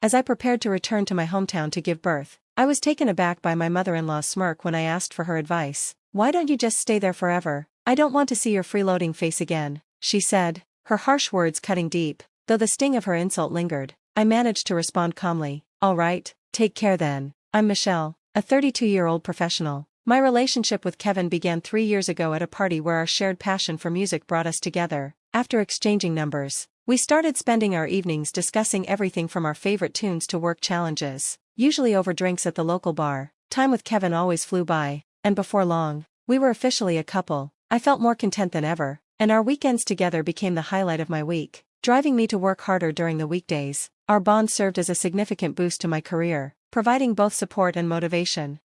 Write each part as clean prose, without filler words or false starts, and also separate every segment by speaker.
Speaker 1: As I prepared to return to my hometown to give birth, I was taken aback by my mother-in-law's smirk when I asked for her advice. "Why don't you just stay there forever? I don't want to see your freeloading face again," she said, her harsh words cutting deep. Though the sting of her insult lingered, I managed to respond calmly. "All right, take care then. I'm Michelle, a 32-year-old professional. My relationship with Kevin began 3 years ago at a party where our shared passion for music brought us together. After exchanging numbers, we started spending our evenings discussing everything from our favorite tunes to work challenges, usually over drinks at the local bar. Time with Kevin always flew by, and before long, we were officially a couple. I felt more content than ever, and our weekends together became the highlight of my week, driving me to work harder during the weekdays. Our bond served as a significant boost to my career, providing both support and motivation.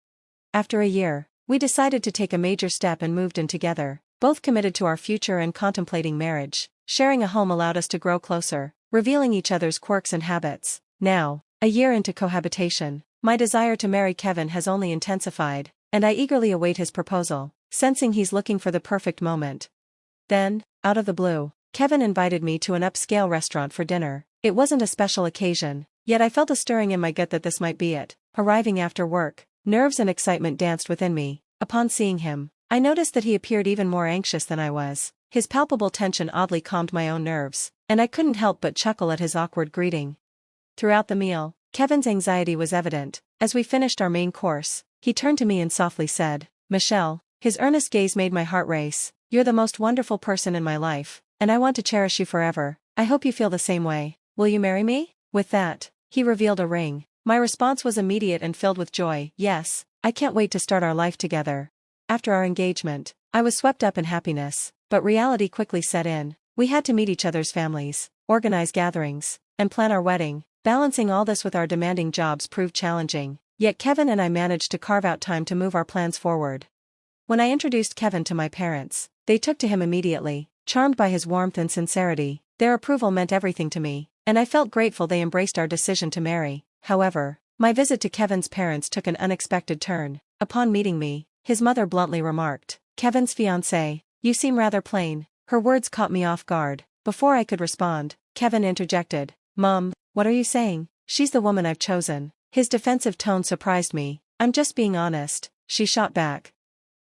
Speaker 1: After a year, we decided to take a major step and moved in together, both committed to our future and contemplating marriage. Sharing a home allowed us to grow closer, revealing each other's quirks and habits. Now, a year into cohabitation, my desire to marry Kevin has only intensified, and I eagerly await his proposal, sensing he's looking for the perfect moment. Then, out of the blue, Kevin invited me to an upscale restaurant for dinner. It wasn't a special occasion, yet I felt a stirring in my gut that this might be it. Arriving after work, nerves and excitement danced within me. Upon seeing him, I noticed that he appeared even more anxious than I was. His palpable tension oddly calmed my own nerves, and I couldn't help but chuckle at his awkward greeting. Throughout the meal, Kevin's anxiety was evident. As we finished our main course, he turned to me and softly said, "Michelle." His earnest gaze made my heart race. "You're the most wonderful person in my life, and I want to cherish you forever. I hope you feel the same way. Will you marry me?" With that, he revealed a ring. My response was immediate and filled with joy. "Yes, I can't wait to start our life together." After our engagement, I was swept up in happiness, but reality quickly set in. We had to meet each other's families, organize gatherings, and plan our wedding. Balancing all this with our demanding jobs proved challenging, yet Kevin and I managed to carve out time to move our plans forward. When I introduced Kevin to my parents, they took to him immediately, charmed by his warmth and sincerity. Their approval meant everything to me, and I felt grateful they embraced our decision to marry. However, my visit to Kevin's parents took an unexpected turn. Upon meeting me, his mother bluntly remarked, "Kevin's fiancée, you seem rather plain." Her words caught me off guard. Before I could respond, Kevin interjected, "Mom, what are you saying? She's the woman I've chosen." His defensive tone surprised me. "I'm just being honest," she shot back.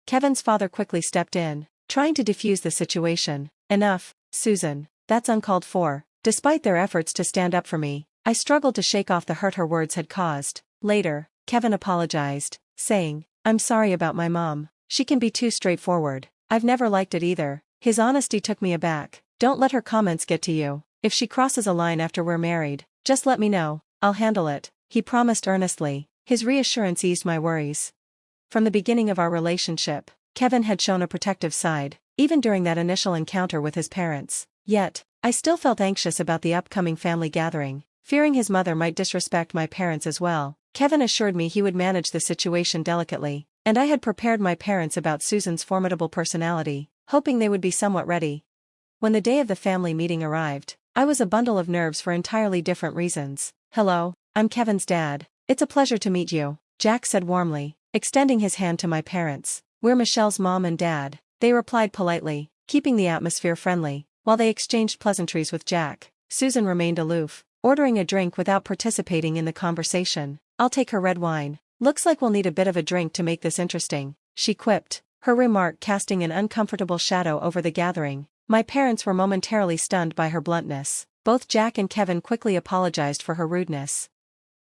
Speaker 1: Kevin's father quickly stepped in, trying to defuse the situation. "Enough, Susan, that's uncalled for." Despite their efforts to stand up for me, I struggled to shake off the hurt her words had caused. Later, Kevin apologized, saying, "I'm sorry about my mom. She can be too straightforward. I've never liked it either." His honesty took me aback. "Don't let her comments get to you. If she crosses a line after we're married, just let me know. I'll handle it," he promised earnestly. His reassurance eased my worries. From the beginning of our relationship, Kevin had shown a protective side, even during that initial encounter with his parents. Yet, I still felt anxious about the upcoming family gathering, fearing his mother might disrespect my parents as well. Kevin assured me he would manage the situation delicately, and I had prepared my parents about Susan's formidable personality, hoping they would be somewhat ready. When the day of the family meeting arrived, I was a bundle of nerves for entirely different reasons. "Hello, I'm Kevin's dad. It's a pleasure to meet you," Jack said warmly, extending his hand to my parents. "We're Michelle's mom and dad," they replied politely, keeping the atmosphere friendly. While they exchanged pleasantries with Jack, Susan remained aloof, ordering a drink without participating in the conversation. "I'll take her red wine. Looks like we'll need a bit of a drink to make this interesting," she quipped, her remark casting an uncomfortable shadow over the gathering. My parents were momentarily stunned by her bluntness. Both Jack and Kevin quickly apologized for her rudeness.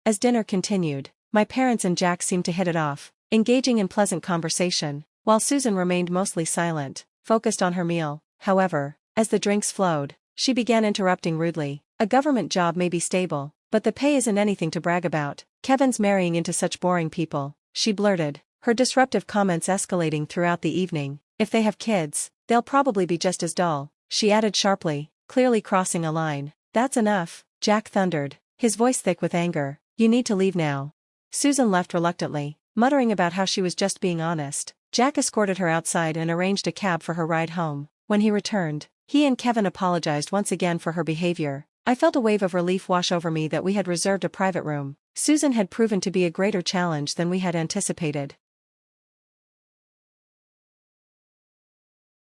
Speaker 1: As dinner continued, my parents and Jack seemed to hit it off, engaging in pleasant conversation, while Susan remained mostly silent, focused on her meal. However, as the drinks flowed, she began interrupting rudely. "A government job may be stable, but the pay isn't anything to brag about. Kevin's marrying into such boring people," she blurted, her disruptive comments escalating throughout the evening. "If they have kids, they'll probably be just as dull," she added sharply, clearly crossing a line. "That's enough," Jack thundered, his voice thick with anger. "You need to leave now." Susan left reluctantly, muttering about how she was just being honest. Jack escorted her outside and arranged a cab for her ride home. When he returned, he and Kevin apologized once again for her behavior. I felt a wave of relief wash over me that we had reserved a private room. Susan had proven to be a greater challenge than we had anticipated.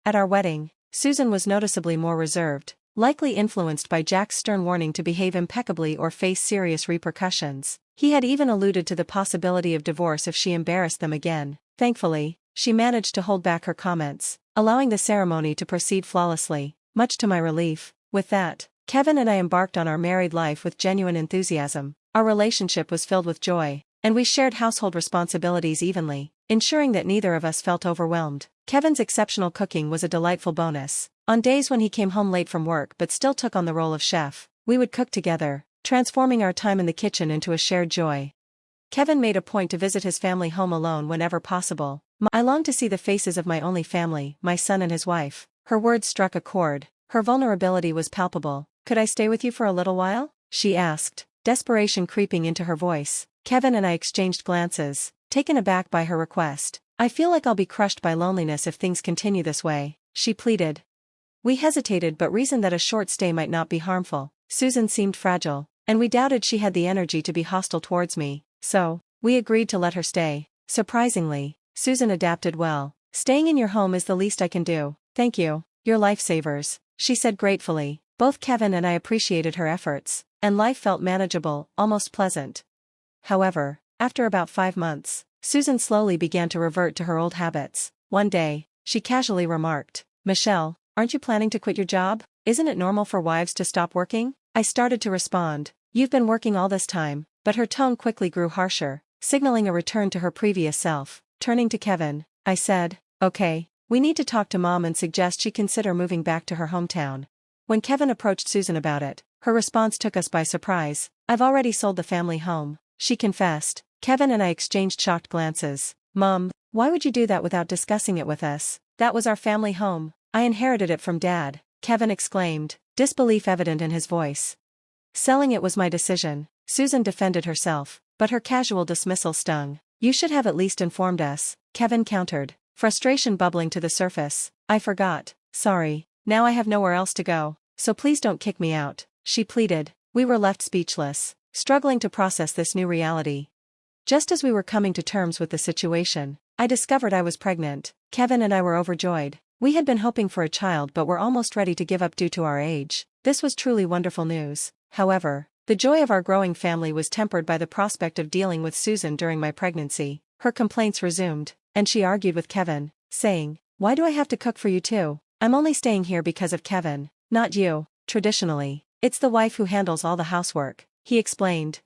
Speaker 1: At our wedding, Susan was noticeably more reserved, likely influenced by Jack's stern warning to behave impeccably or face serious repercussions. He had even alluded to the possibility of divorce if she embarrassed them again. Thankfully, she managed to hold back her comments, allowing the ceremony to proceed flawlessly, much to my relief. With that, Kevin and I embarked on our married life with genuine enthusiasm. Our relationship was filled with joy, and we shared household responsibilities evenly, ensuring that neither of us felt overwhelmed. Kevin's exceptional cooking was a delightful bonus. On days when he came home late from work but still took on the role of chef, we would cook together, transforming our time in the kitchen into a shared joy. Kevin made a point to visit his family home alone whenever possible. I longed to see the faces of my only family, my son and his wife. Her words struck a chord. Her vulnerability was palpable. "Could I stay with you for a little while?" she asked, desperation creeping into her voice. Kevin and I exchanged glances, taken aback by her request. "I feel like I'll be crushed by loneliness if things continue this way," she pleaded. We hesitated but reasoned that a short stay might not be harmful. Susan seemed fragile, and we doubted she had the energy to be hostile towards me, so we agreed to let her stay. Surprisingly, Susan adapted well. "Staying in your home is the least I can do, thank you. You're lifesavers," she said gratefully. Both Kevin and I appreciated her efforts, and life felt manageable, almost pleasant. However, after about 5 months, Susan slowly began to revert to her old habits. One day, she casually remarked, "Michelle, aren't you planning to quit your job? Isn't it normal for wives to stop working?" I started to respond, "You've been working all this time," but her tone quickly grew harsher, signaling a return to her previous self. Turning to Kevin, I said, "Okay, we need to talk to Mom and suggest she consider moving back to her hometown." When Kevin approached Susan about it, her response took us by surprise. "I've already sold the family home," she confessed. Kevin and I exchanged shocked glances. "Mom, why would you do that without discussing it with us? That was our family home. I inherited it from Dad," Kevin exclaimed, disbelief evident in his voice. "Selling it was my decision," Susan defended herself, but her casual dismissal stung. "You should have at least informed us," Kevin countered, frustration bubbling to the surface. "I forgot, sorry, now I have nowhere else to go, so please don't kick me out," she pleaded. We were left speechless, struggling to process this new reality. Just as we were coming to terms with the situation, I discovered I was pregnant. Kevin and I were overjoyed. We had been hoping for a child but were almost ready to give up due to our age. This was truly wonderful news. However, the joy of our growing family was tempered by the prospect of dealing with Susan during my pregnancy. Her complaints resumed, and she argued with Kevin, saying, "Why do I have to cook for you too? I'm only staying here because of Kevin, not you." Traditionally, it's the wife who handles all the housework, he explained.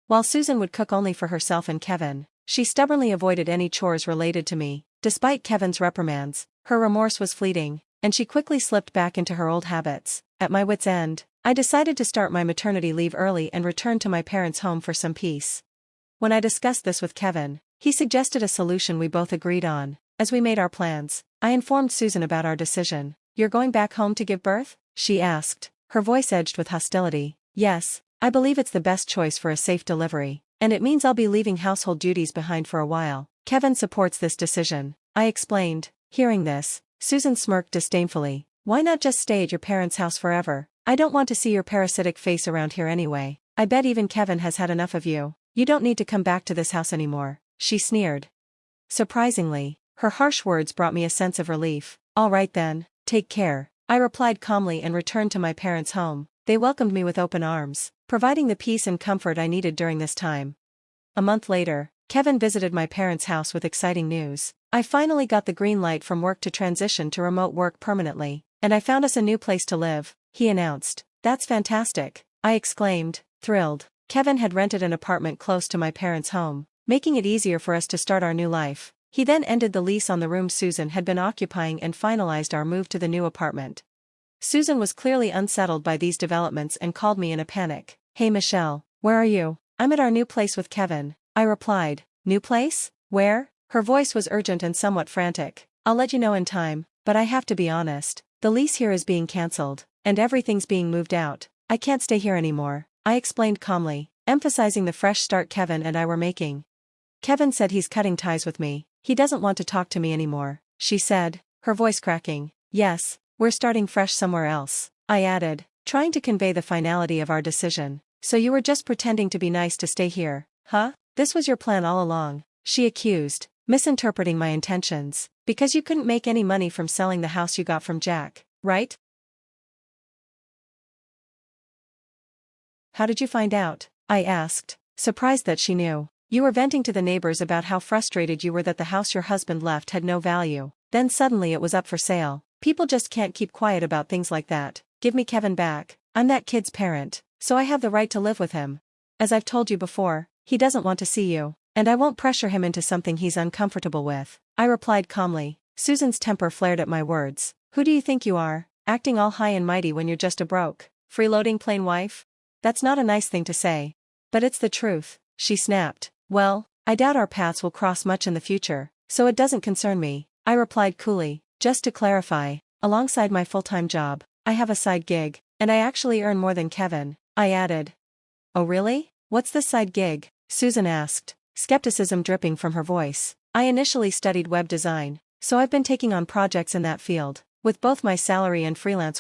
Speaker 1: While Susan would cook only for herself and Kevin, she stubbornly avoided any chores related to me. Despite Kevin's reprimands, her remorse was fleeting, and she quickly slipped back into her old habits. At my wit's end, I decided to start my maternity leave early and return to my parents' home for some peace. When I discussed this with Kevin, he suggested a solution we both agreed on. As we made our plans, I informed Susan about our decision. "You're going back home to give birth?" she asked, her voice edged with hostility. "Yes, I believe it's the best choice for a safe delivery, and it means I'll be leaving household duties behind for a while." Kevin supports this decision, I explained. Hearing this, Susan smirked disdainfully. "Why not just stay at your parents' house forever? I don't want to see your parasitic face around here anyway. I bet even Kevin has had enough of you. You don't need to come back to this house anymore," she sneered. Surprisingly, her harsh words brought me a sense of relief. "All right then, take care," I replied calmly and returned to my parents' home. They welcomed me with open arms, providing the peace and comfort I needed during this time. A month later, Kevin visited my parents' house with exciting news. "I finally got the green light from work to transition to remote work permanently, and I found us a new place to live," he announced. "That's fantastic," I exclaimed, thrilled. Kevin had rented an apartment close to my parents' home, making it easier for us to start our new life. He then ended the lease on the room Susan had been occupying and finalized our move to the new apartment. Susan was clearly unsettled by these developments and called me in a panic. "Hey Michelle, where are you?" "I'm at our new place with Kevin," I replied. "New place? Where?" Her voice was urgent and somewhat frantic. "I'll let you know in time, but I have to be honest. The lease here is being cancelled, and everything's being moved out. I can't stay here anymore," I explained calmly, emphasizing the fresh start Kevin and I were making. "Kevin said he's cutting ties with me. He doesn't want to talk to me anymore," she said, her voice cracking. "Yes, we're starting fresh somewhere else," I added, trying to convey the finality of our decision. "So you were just pretending to be nice to stay here, huh? This was your plan all along," she accused, misinterpreting my intentions. "Because you couldn't make any money from selling the house you got from Jack, right?" How did you find out? I asked, surprised that she knew. You were venting to the neighbors about how frustrated you were that the house your husband left had no value. Then suddenly it was up for sale. People just can't keep quiet about things like that. Give me Kevin back. I'm that kid's parent, so I have the right to live with him. As I've told you before, he doesn't want to see you, and I won't pressure him into something he's uncomfortable with. I replied calmly. Susan's temper flared at my words. Who do you think you are, acting all high and mighty when you're just a broke, freeloading plain wife? That's not a nice thing to say. But it's the truth, she snapped. Well, I doubt our paths will cross much in the future, so it doesn't concern me, I replied coolly. Just to clarify, alongside my full-time job, I have a side gig, and I actually earn more than Kevin, I added. Oh really? What's this side gig? Susan asked, skepticism dripping from her voice. I initially studied web design, so I've been taking on projects in that field, with both my salary and freelance